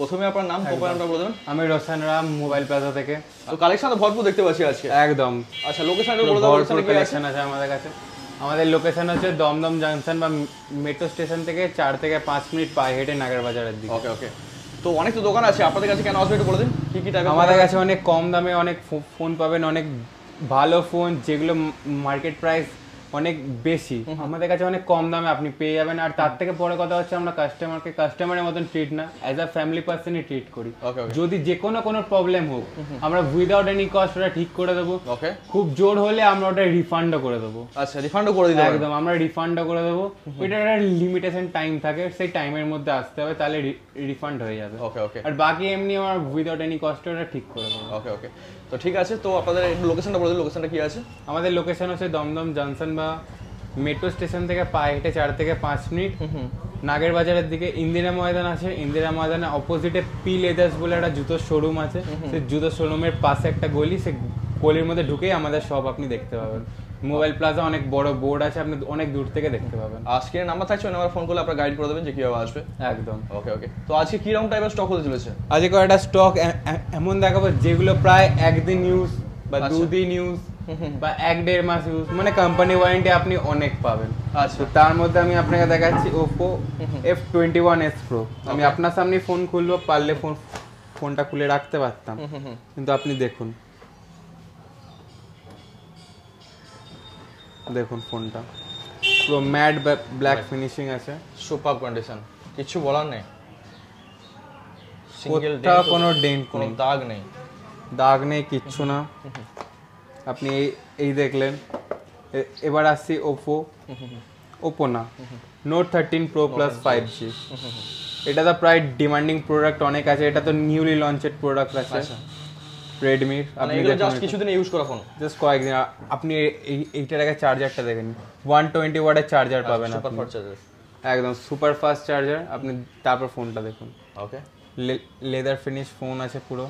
প্রথমে আপনার নাম কোম্পানিটা বলে দেবেন। আমি রোশন রাম, মোবাইল প্লাজা থেকে। তো কালেকশন তো ভরপুর দেখতে পাচ্ছি আজকে। একদম। আচ্ছা লোকেশনটা বলে দাও। ভরপুর কালেকশন আছে আমাদের কাছে। আমাদের লোকেশন হচ্ছে দমদম জাংশন বা মেট্রো স্টেশন থেকে 4 থেকে 5 মিনিট পায়ে হেঁটে নাগের বাজারের দিকে। ওকে ওকে। তো অনেক তো দোকান আছে আপনাদের কাছে, কেন আসবে একটু বলে দিন কি কি টাইপের। আমাদের কাছে অনেক কম দামে অনেক ফোন পাবেন, অনেক ভালো ফোন যেগুলো মার্কেট প্রাইস অনেক বেশি, আমাদের কাছে অনেক কম দামে আপনি পেয়ে যাবেন। আর তার থেকে বড় কথা হচ্ছে আমরা কাস্টমারকে কাস্টমারের মতন ট্রিট না, অ্যাজ আ ফ্যামিলি পার্সনই ট্রিট করি। যদি যে কোনো প্রবলেম হোক আমরা উইদাউট এনি কস্ট ওটা ঠিক করে দেবো। ওকে। খুব জোর হলে আমরা ওটা রিফান্ডও করে দেবো। আচ্ছা রিফান্ডও করে দিতে একদম, আমরা রিফান্ডও করে দেবো। ওইটার একটা লিমিটেশন টাইম থাকে, সেই টাইমের মধ্যে আসতে হবে, তাহলে রিফান্ড হয়ে যাবে। ওকে ওকে। আর বাকি এমনি আমরা উইদাউট এনি কস্ট ওটা ঠিক করে দেবো। ওকে ওকে। তো ঠিক আছে, তো আপনাদের লোকেশনটা বলে দিন, লোকেশনটা কি আছে? আমাদের লোকেশন হচ্ছে দমদম জাংশন বা মেট্রো স্টেশন থেকে পায়ে হেঁটে 4 থেকে 5 মিনিট নাগের বাজারের দিকে ইন্দিরা ময়দান আছে। ইন্দিরা ময়দানের অপোজিটে পি লেদার্স বলে একটা জুতোর শোরুম আছে। সেই জুতোর শোরুমের পাশে একটা গলি, সেই গলির মধ্যে ঢুকেই আমাদের শপ আপনি দেখতে পাবেন। মোবাইল প্লাজা অনেক বড় বোর্ড আছে, আপনি অনেক দূর থেকে দেখতে পাবেন। আজকে নাম্বার থাকছে, ওই নাম্বার ফোন করলে আপনারা গাইড করে দেবেন যে কিভাবে আসবে। একদম। ওকে ওকে। তো আজকে কি রকম টাইপের স্টক হতে চলেছে? আজকে কয়েকটা স্টক এমন দেখাবো যেগুলো প্রায় একদিন ইউজ বা 2 দিন ইউজ বা 1-1.5 মাস ইউজ, মানে কোম্পানি ওয়ারেন্টি আপনি অনেক পাবেন। আচ্ছা, তার মধ্যে আমি আপনাকে দেখাচ্ছি Oppo F21s Pro। আমি আপনার সামনে ফোন খুলবো, পারলে ফোনটা খুলে রাখতে পারতাম, কিন্তু আপনি দেখুন দেখুন ফোনটা পুরো ম্যাট ব্ল্যাক ফিনিশিং আছে, সুপার কন্ডিশন, কিছু বলার নেই। সিঙ্গেল কোথাও কোনো ডেন্ট, কোনো দাগ নেই কিচ্ছু না। আপনি এই দেখলেন। এবার আসছি ওপো না, Note 13 Pro Plus 5G। এটা তো প্রায় ডিমান্ডিং প্রোডাক্ট অনেক আছে, এটা তো নিউলি লঞ্চেড প্রোডাক্ট আছে রেডমির। আপনি জাস্ট কিছুদিন ইউজ করা ফোন, জাস্ট কয়েকদিন। আপনি এইটার আগে চার্জারটা দেখেন, 120 ওয়াটের চার্জার পাবেন আপনি, একদম সুপার ফাস্ট চার্জার। আপনি তারপর ফোনটা দেখুন। ওকে, লেদার ফিনিশ ফোন আছে পুরো,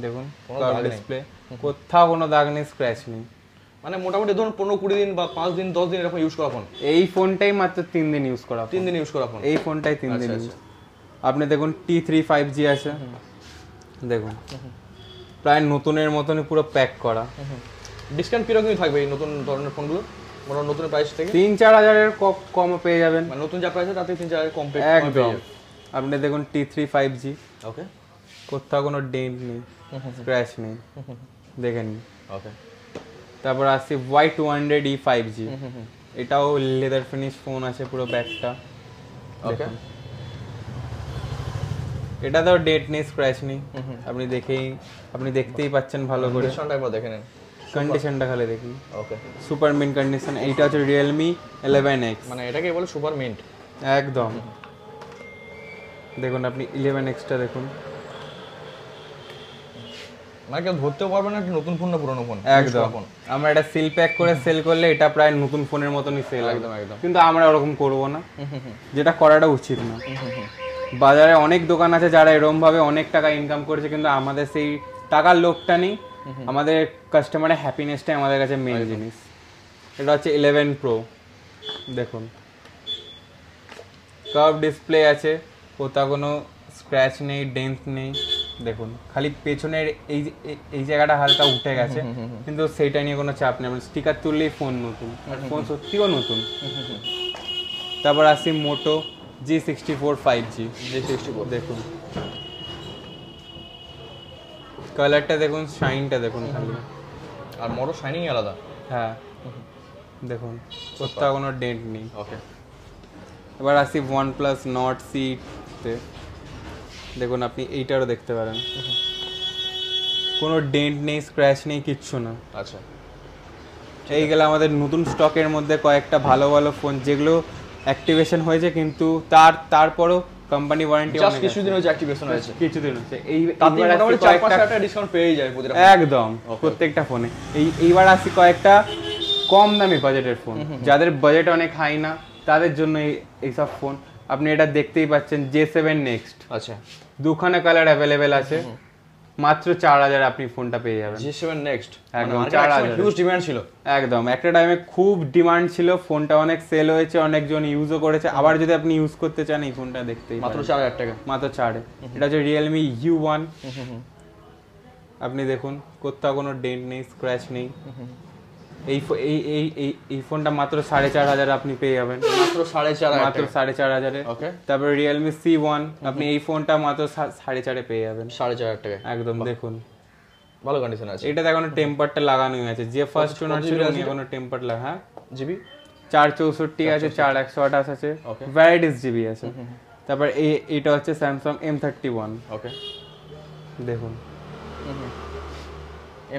দেখুন কার্ভ ডিসপ্লে, কোথাও কোনো দাগ নেই, স্ক্র্যাচ নেই। মানে মোটামুটি ধরুন 15-20 দিন বা 5 দিন 10 দিন এরকম ইউজ করা ফোন। এই ফোনটাই মাত্র 3 দিন ইউজ করা, 3 দিন ইউজ করা ফোন, এই ফোনটাই 3 দিন ইউজ। আপনি দেখুন T3 5G আছে, দেখুন প্রায় নতুনের মতনই পুরো প্যাক করা। ডিসকাউন্ট কিরকম থাকবে এই নতুন ধরনের ফোনগুলো? মোটামুটি নতুন প্রাইস থেকে 3-4 হাজারের কম পেয়ে যাবেন। মানে নতুন যা প্রাইস আছে তাতে 3-4 হাজার কম পেয়ে একদম। আপনি দেখুন T3 5G, ওকে, কোথাও কোনো ডেন্ট নেই, স্ক্র্যাচ নেই, দেখেন। ওকে, তারপর আসছি Y200E 5G, এটাও লেদার ফিনিশ ফোন আছে পুরো ব্যাকটা। ওকে, এটা তো ডেট নেই, স্ক্র্যাচ নেই, আপনি দেখতেই পাচ্ছেন ভালো করে। কন্ডিশনটা একবার দেখে নেন, কন্ডিশনটা খালি দেখি। ওকে, সুপার মিন্ট কন্ডিশন। এইটা হচ্ছে Realme 11X, মানে এটাকে বলে সুপার মিন্ট। একদম। দেখুন আপনি 11Xটা দেখুন, মানে কেউ ধরতেও পারবে না নতুন ফোন না পুরনো ফোন। একদম। আমরা এটা সিল প্যাক করে সেল করলে এটা প্রায় নতুন ফোনের মতনই সেল, একদম একদম। কিন্তু আমরা ওরকম করব না, যেটা করাটা উচিত না। বাজারে অনেক দোকান আছে যারা এরকম ভাবে অনেক টাকা ইনকাম করেছে, কিন্তু আমাদের সেই টাকার লোভটা নেই। আমাদের কাস্টমারের হ্যাপিনেসটাই আমাদের কাছে মেইন জিনিস। এটা হচ্ছে 11 Pro, দেখুন কার্ভ ডিসপ্লে আছে, কোথাও কোনো স্ক্র্যাচ নেই, ডেন্ট নেই। দেখুন খালি পেছনের এই জায়গাটা হালকা উঠে গেছে, কিন্তু সেইটা নিয়ে কোনো চাপ নেই। স্টিকার তুললেই ফোন নতুন, ফোন সত্যিও নতুন। তারপর আসছি মোটো G64 5G। দেখুন কালারটা দেখুন, শাইনটা দেখুন খালি, আর মোটো শাইনিং আলাদা। হ্যাঁ দেখুন কোথাও কোনো ডেন্ট নেই। ওকে, এবার আসি OnePlus Nord C-তে। দেখুন আপনি এইটারও দেখতে পারেন, কোনো ডেন্ট নেই, স্ক্র্যাচ নেই, কিচ্ছু না। আচ্ছা, এই গেলে আমাদের নতুন স্টকের মধ্যে কয়েকটা ভালো ভালো ফোন যেগুলো অ্যাক্টিভেশন হয়েছে, কিন্তু তারপরও কোম্পানি ওয়ারেন্টি জাস্ট কিছুদিন হয়েছে অ্যাক্টিভেশন হয়েছে, কিছুদিন হচ্ছে। এই মোটামুটি 4-5 টাকা ডিসকাউন্ট পেয়ে যায় প্রতিটা, একদম প্রত্যেকটা ফোনে। এইবার আসি কয়েকটা কম দামি বাজেটের ফোন, যাদের বাজেট অনেক হাই না তাদের জন্য এইসব ফোন। আপনি এটা দেখতেই পাচ্ছেন J7 Next। আচ্ছা, দুখানা কালার অ্যাভেলেবেল আছে, মাত্র 4000 আপনি ফোনটা পেয়ে যাবেন। G7 নেক্সট একদম 4000 হিউজ ডিমান্ড ছিল। একদম একটা টাইমে খুব ডিমান্ড ছিল, ফোনটা অনেক সেল হয়েছে, অনেকজন ইউজও করেছে। আবার যদি আপনি ইউজ করতে চান এই ফোনটা দেখতেই মাত্র 4000 টাকা, মাত্র 4 এটা হচ্ছে Realme U1। আপনি দেখুন কোথাও কোনো ডেন্ট নেই, স্ক্র্যাচ নেই। এই ফোনটা মাত্র 4500 আপনি পেয়ে যাবেন, মাত্র 4500, মাত্র 4500। ওকে, তারপর Realme C1 আপনি এই ফোনটা মাত্র 4.5 পেয়ে যাবেন, 4500 টাকা। একদম দেখুন ভালো কন্ডিশন আছে। এটাতে এখনো টেম্পারটা লাগানোই আছে, যে ফার্স্ট ওনার ছিল উনি এখনো টেম্পার লাগা। হ্যাঁ, জিবি 464 আছে, 4128 আছে, ভ্যারাইটিস জিবি আছে। তারপর এইটা হচ্ছে Samsung M31। ওকে, দেখুন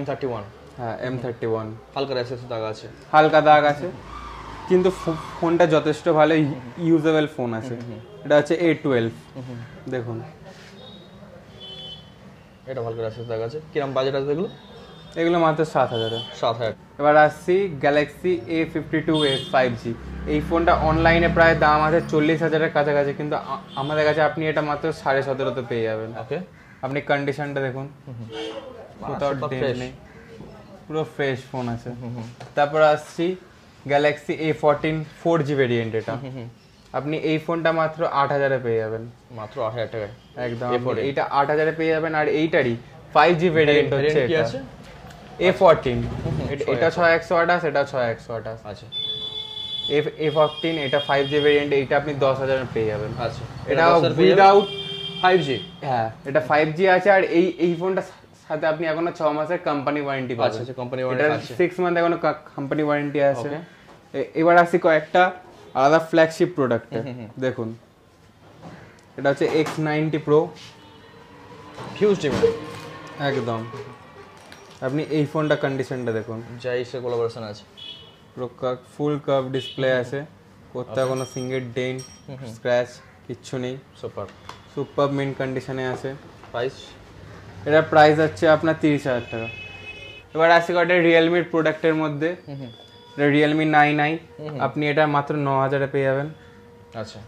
M31, হ্যাঁ M31 হালকা র্যাশেস দাগ আছে, হালকা দাগ আছে, কিন্তু ফোনটা যথেষ্ট ভালো ইউজেবল ফোন আছে। এটা হচ্ছে A12। দেখুন এটা হালকা র্যাশেস দাগ আছে। কিরকম বাজেট আছে এগুলো? এগুলো মাত্র 7000। 7000। এবার আসছি Galaxy A52s 5G। এই ফোনটা অনলাইনে প্রায় দাম আছে 40,000-এর কাছাকাছি, কিন্তু আমাদের কাছে আপনি এটা মাত্র 17.5-তে পেয়ে যাবেন। ওকে, আপনি কন্ডিশনটা দেখুন, কোথাও ডেন্ট নেই, পুরো ফ্রেশ ফোন আছে। তারপর আসছি Galaxy A14 4G ভেরিয়েন্ট। এটা আপনি এই ফোনটা মাত্র 8000-এ পেয়ে যাবেন, মাত্র 8000 টাকায় একদম। এইটা 8000-এ পেয়ে যাবেন। আর এইটারই 5G ভেরিয়েন্ট হচ্ছে কি এটা আছে? A14। এটা 6128, এটা 6128 আচ্ছা, A14 এটা 5G ভেরিয়েন্ট। এইটা আপনি 10,000-এ পেয়ে যাবেন। আচ্ছা, এটা উইদাউট 5G। হ্যাঁ, এটা 5G আছে। আর এই ফোনটা সাথে আপনি এখনো 6 মাসের কোম্পানি ওয়ারেন্টি পাবেন। আচ্ছা, কোম্পানি ওয়ারেন্টি আছে, 6 মান্থ এখনো কোম্পানি ওয়ারেন্টি আছে। এবার আসি কয়েকটা আলাদা ফ্ল্যাগশিপ প্রোডাক্টে। দেখুন এটা হচ্ছে X90 Pro, হিউজ ডিমান্ড একদম। আপনি এই ফোনটা কন্ডিশনটা দেখুন, জাইসের কোলাবোরেশন আছে, পুরো ফুল কার্ভ ডিসপ্লে আছে, কোথাও কোনো সিঙ্গেল ডেন্ট স্ক্র্যাচ কিচ্ছু নেই, সুপার মিন্ট কন্ডিশনে আছে। প্রাইস? এটা প্রাইস হচ্ছে আপনার 30,000 টাকা। এবার আসি কয়েকটা রিয়েলমির প্রোডাক্টের মধ্যে। এটা Realme 9i, আপনি এটা মাত্র 9000-এ পেয়ে যাবেন। আচ্ছা,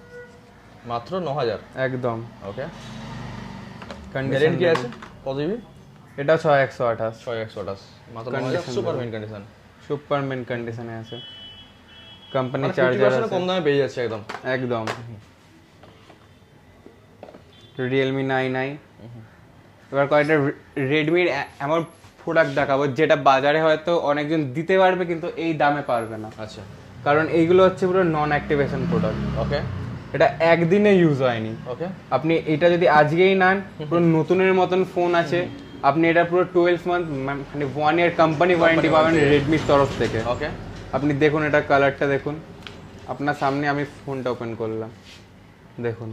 মাত্র 9000, একদম। ওকে, কন্ডিশন কি আছে? কত জিবি? এটা 6128, 6128, মাত্র 9000, super mint condition, super mint কন্ডিশনে আছে। কোম্পানি চার্জার আছে, কম দামে পেয়ে যাচ্ছে একদম, একদম। Realme 9i। এবার কয়েকটা রেডমির এমন প্রোডাক্ট দেখাবো যেটা বাজারে হয়তো অনেকজন দিতে পারবে কিন্তু এই দামে পারবে না। আচ্ছা, কারণ এইগুলো হচ্ছে পুরো নন অ্যাক্টিভেশন প্রোডাক্ট। ওকে, এটা একদিনে ইউজ হয়নি। ওকে, আপনি এটা যদি আজকেই নেন, পুরো নতুনের মতন ফোন আছে। আপনি এটা পুরো 12 মান্থ মানে 1 ইয়ার কোম্পানি ওয়ারেন্টি পাবেন রেডমির তরফ থেকে। ওকে, আপনি দেখুন এটা কালারটা দেখুন, আপনার সামনে আমি ফোনটা ওপেন করলাম, দেখুন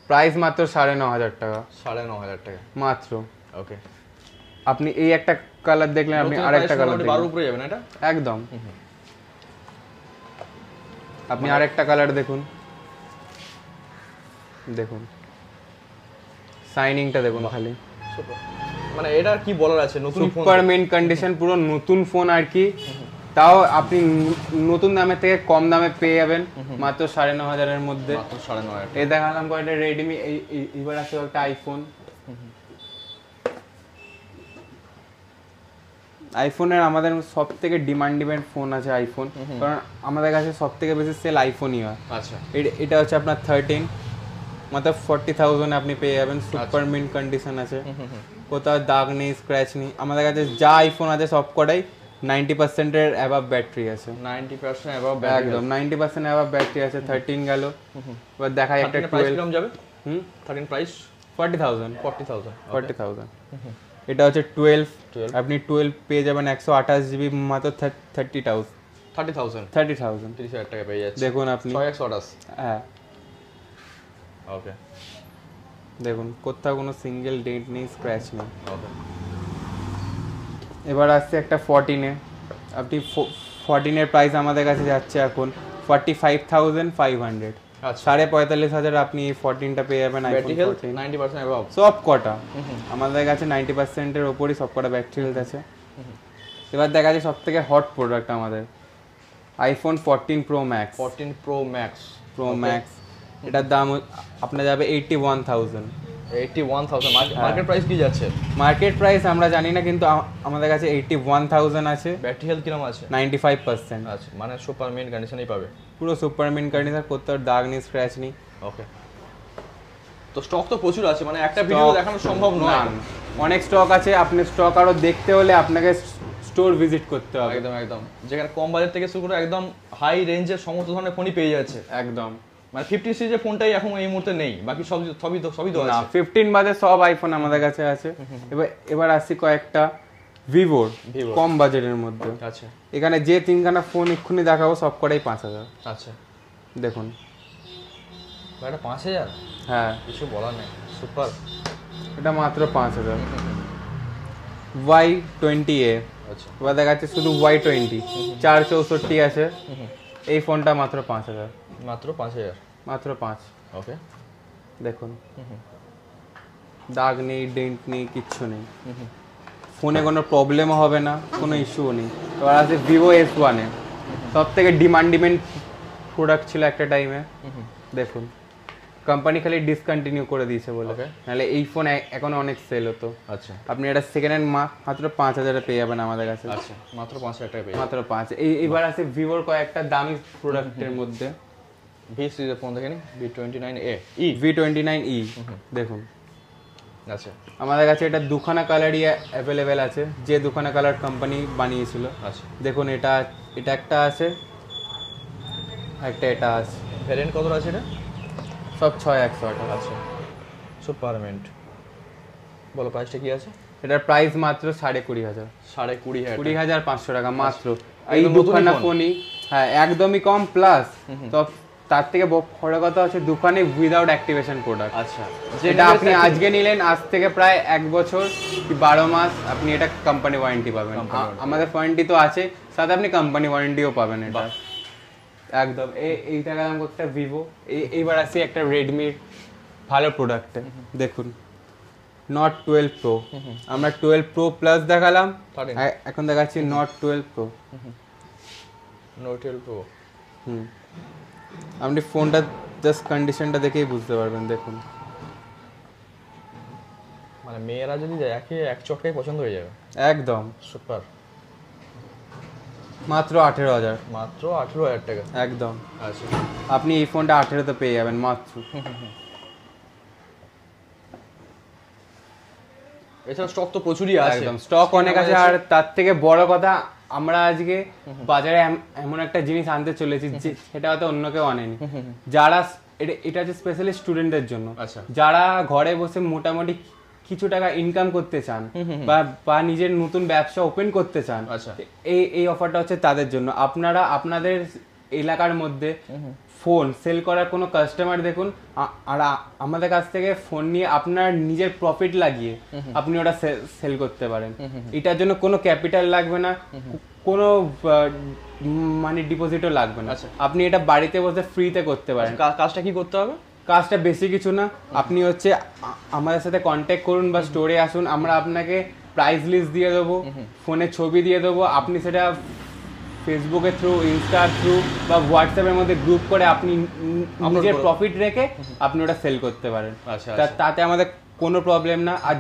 প্রাইস মাত্র 9500 টাকা, 9500 টাকা মাত্র। ওকে, আপনি এই একটা কালার দেখলেন, আপনি আরেকটা কালার দেখলেন, 12 উপরে যাবে না এটা? একদম। আপনি আরেকটা কালার দেখুন, দেখুন শাইনিংটা দেখুন খালি, মানে এটা কি বলার আছে, নতুন ফোন, সুপার মিন্ট কন্ডিশন, পুরো নতুন ফোন আর কি। তাও আপনি নতুন দামের থেকে কম দামে পেয়ে যাবেন মাত্র 9500-এর মধ্যে। মাত্র 9500। এই দেখালাম কয়েকটা রেডমি, এবার আছে একটা আইফোন। আইফোনের আমাদের সব থেকে ডিমান্ডেবল ফোন আছে আইফোন, কারণ আমাদের কাছে সব থেকে বেশি সেল আইফোনই হয়। আচ্ছা, এটা হচ্ছে আপনার 13, মাত্র 40,000-এ আপনি পেয়ে যাবেন। সুপার মিন্ট কন্ডিশন আছে, কোথাও দাগ নেই, স্ক্র্যাচ নেই। আমাদের কাছে যা আইফোন আছে সব কটাই 90%-এর অ্যাবাভ ব্যাটারি আছে, 90% অ্যাবাভ, একদম 90% অ্যাবাভ ব্যাটারি আছে। 13 গেল, এবার দেখাই একটা 12 কিরকম যাবে? 13 প্রাইস 40,000, 40,000। এটা হচ্ছে 12, আপনি 12 পেয়ে যাবেন 128 জিবি মাত্র 30,000, 30,000 টাকা পেয়ে যাচ্ছে। দেখুন আপনি 6128, হ্যাঁ ওকে, দেখুন কোথাও কোনো সিঙ্গেল ডেন্ট নেই, স্ক্র্যাচ নেই। ওকে, এবার আসছে একটা 14-এ। আপনি 14-এর প্রাইস আমাদের কাছে যাচ্ছে এখন 45,500, আচ্ছা, 45,500 আপনি 14টা পেয়ে যাবেন আইফোন 14। 90% অ্যাবাভ, সব কটা আমাদের কাছে 90%-এর ওপরই সব কটা ব্যাটারি হেলথ আছে। এবার দেখা যায় সব থেকে হট প্রোডাক্ট আমাদের iPhone 14 pro max. 14 pro max, এটার দাম আপনার যাবে 81,000। 81,000 মার্কেট প্রাইস কি যাচ্ছে? মার্কেট প্রাইস আমরা জানি না, কিন্তু আমাদের কাছে 81,000 আছে। ব্যাটারি হেলথ কিরকম আছে? 95%। আচ্ছা, মানে সুপার মিন্ট কন্ডিশনেই পাবে, পুরো সুপার মিন্ট কন্ডিশন, কোথাও দাগ নেই, স্ক্র্যাচ নেই। ওকে। তো স্টক তো প্রচুর আছে, মানে একটা ভিডিও দেখানো সম্ভব নয়। অনেক স্টক আছে, আপনি স্টক আরো দেখতে হলে আপনাকে স্টোর ভিজিট করতে হবে। একদম একদম, যেখানে কম বাজেট থেকে শুরু করে একদম হাই রেঞ্জের সমস্ত ধরনের ফোনই পেয়ে যাচ্ছে একদম। মানে 50 সিরিজের ফোনটাই এখন এই মুহূর্তে নেই, বাকি সবই তো না, আছে। 15 বাজে সব আইফোন আমাদের কাছে আছে। এবার আসছি কয়েকটা ভিভোর কম বাজেটের মধ্যে। আচ্ছা, এখানে যে তিনখানা ফোন এক্ষুনি দেখাবো সব কটাই 5,000। আচ্ছা, দেখুন এটা 5,000? হ্যাঁ, কিছু বলার নেই, সুপার। এটা মাত্র 5,000। Y20A। আচ্ছা, এবার দেখাচ্ছে শুধু Y20, 464 আছে। এই ফোনটা মাত্র 5,000। মাত্র 5,000? মাত্র 5। ওকে, দেখুন দাগ নেই, ডেন্ট নেই, কিচ্ছু নেই। ফোনে কোনো প্রবলেমও হবে না, কোনো ইস্যুও নেই। এবার আছে ভিভো S1। সব থেকে ডিমান্ডিং প্রোডাক্ট ছিল একটা টাইমে। দেখুন কোম্পানি খালি ডিসকন্টিনিউ করে দিয়েছে বলে, নাহলে এই ফোন এখন অনেক সেল হতো। আচ্ছা, আপনি এটা সেকেন্ড হ্যান্ড মাত্র 5,000 পেয়ে যাবেন আমাদের কাছে। আচ্ছা, মাত্র 5,000 টাকা পেয়ে মাত্র 5। এইবার আছে ভিভোর কয়েকটা দামি প্রোডাক্টের মধ্যে। ভি সিরিজের ফোন দেখেন, V29e। দেখুন, আচ্ছা, আমাদের কাছে এটা দুখানা কালারই অ্যাভেলেবেল আছে, যে দুখানা কালার কোম্পানি বানিয়েছিল। আচ্ছা, দেখুন এটা একটা আছে, এটা আছে। ভ্যারিয়েন্ট কত আছে এটা? সব 6,100। আচ্ছা, সুপার মিন্ট। বলো প্রাইসটা কি আছে? এটার প্রাইস মাত্র 20,500। 20,500? 20,500 টাকা মাত্র। এই একদম দুখানা নতুনই ফোন। ফোনই, হ্যাঁ একদমই কম, প্লাস তো তার থেকে বড় কথা হচ্ছে দুখানে উইদাউট অ্যাক্টিভেশন প্রোডাক্ট। আচ্ছা, যেটা আপনি আজকে নিলেন, আজ থেকে প্রায় 1 বছর কি 12 মাস আপনি এটা কোম্পানি ওয়ারেন্টি পাবেন। আমাদের ওয়ারেন্টি তো আছে, সাথে আপনি কোম্পানি ওয়ারেন্টিও পাবেন এটা। একদম। এইটা গেলাম একটা ভিভো। এইবার আসি একটা রেডমির ভালো প্রোডাক্টে। দেখুন Note 12 Pro। আমরা 12 Pro প্লাস দেখালাম, এখন দেখাচ্ছি Note 12 Pro। Note 12 Pro। আপনি ফোনটা জাস্ট কন্ডিশনটা দেখেই বুঝতে পারবেন। দেখুন মানে মেয়েরা যদি যায় এক চটকায় পছন্দ হয়ে যাবে। একদম সুপার। মাত্র 18,000। মাত্র 18,000 টাকা? একদম। আচ্ছা, আপনি এই ফোনটা 18তে পেয়ে যাবেন মাত্র। এছাড়া স্টক তো প্রচুরই আছে। একদম, স্টক অনেক আছে। আর তার থেকে বড় কথা, আমরা আজকে বাজারে এমন একটা জিনিস আনতে চলেছি সেটা হয়তো অন্য কেউ আনেনি। যারা এটা হচ্ছে স্পেশালি স্টুডেন্টদের জন্য, যারা ঘরে বসে মোটামুটি কিছু টাকা ইনকাম করতে চান বা নিজের নতুন ব্যবসা ওপেন করতে চান, এই অফারটা হচ্ছে তাদের জন্য। আপনারা আপনাদের এলাকার মধ্যে ফোন সেল করার কোনো কাস্টমার দেখুন, আর আমাদের কাছ থেকে ফোন নিয়ে আপনার নিজের প্রফিট লাগিয়ে আপনি ওটা সেল করতে পারেন। এটার জন্য কোনো ক্যাপিটাল লাগবে না, কোনো মানি ডিপোজিটও লাগবে না। আপনি এটা বাড়িতে বসে ফ্রিতে করতে পারেন। কাজটা কি করতে হবে? কাজটা বেশি কিছু না, আপনি হচ্ছে আমাদের সাথে কন্ট্যাক্ট করুন বা স্টোরে আসুন, আমরা আপনাকে প্রাইস লিস্ট দিয়ে দেবো, ফোনের ছবি দিয়ে দেবো। আপনি সেটা ফেসবুকের থ্রু, ইনস্টার থ্রু বা হোয়াটসঅ্যাপের মধ্যে গ্রুপ করে আপনি নিজের প্রফিট রেখে আপনি ওটা সেল করতে পারেন। তাতে আমাদের কোনো প্রবলেম না। আর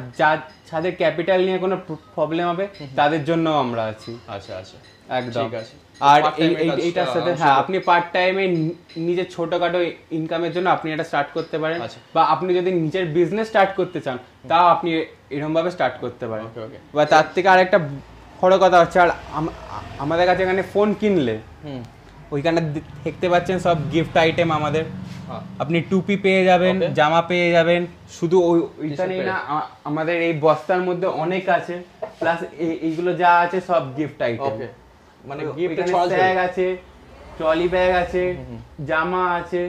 যাদের ক্যাপিটাল নিয়ে কোনো প্রবলেম হবে তাদের জন্য আমরা আছি। আচ্ছা আচ্ছা, একদম। আর এইটার সাথে হ্যাঁ, আপনি পার্ট টাইমে নিজের ছোটখাটো ইনকামের জন্য আপনি এটা স্টার্ট করতে পারেন, বা আপনি যদি নিজের বিজনেস স্টার্ট করতে চান তাও আপনি এরকম ভাবে স্টার্ট করতে পারেন। বা তার থেকে আরেকটা বড় কথা হচ্ছে, আর আমাদের কাছে এখানে ফোন কিনলে ওইখানে দেখতে পাচ্ছেন সব গিফট আইটেম আমাদের। আপনি টুপি পেয়ে যাবেন, জামা পেয়ে যাবেন। শুধু ওইখানেই না, আমাদের এই বস্তার মধ্যে অনেক আছে, প্লাস এইগুলো যা আছে সব গিফট আইটেম। মানে গিফটের ব্যাগ আছে, ট্রলি ব্যাগ আছে, জামা আছে,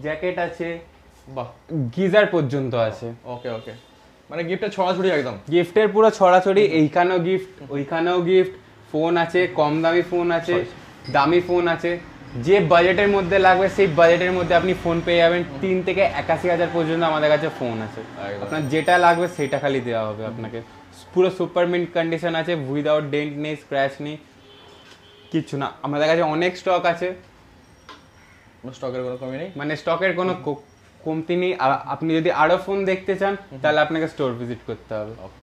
জ্যাকেট আছে, বাহ, গিজার পর্যন্ত আছে। ওকে ওকে, মানে গিফটের ছড়াছড়ি, একদম গিফটের পুরো ছড়াছড়ি। এইখানেও গিফট, ওইখানেও গিফট। ফোন আছে, কম দামি ফোন আছে, দামি ফোন আছে। যে বাজেটের মধ্যে লাগবে সেই বাজেটের মধ্যে আপনি ফোন পেয়ে যাবেন। 3 থেকে 81,000 পর্যন্ত আমাদের কাছে ফোন আছে। আপনার যেটা লাগবে সেটা খালি দেওয়া হবে আপনাকে। পুরো সুপার মিন্ট কন্ডিশন আছে, উইদাউট ডেন্ট নেই, স্ক্র্যাচ নেই, কিচ্ছু না। আমাদের কাছে অনেক স্টক আছে, স্টকের কোনো কমি নেই, মানে স্টকের কোনো কমতি নেই। আর আপনি যদি আরো ফোন দেখতে চান তাহলে আপনাকে স্টোর ভিজিট করতে হবে।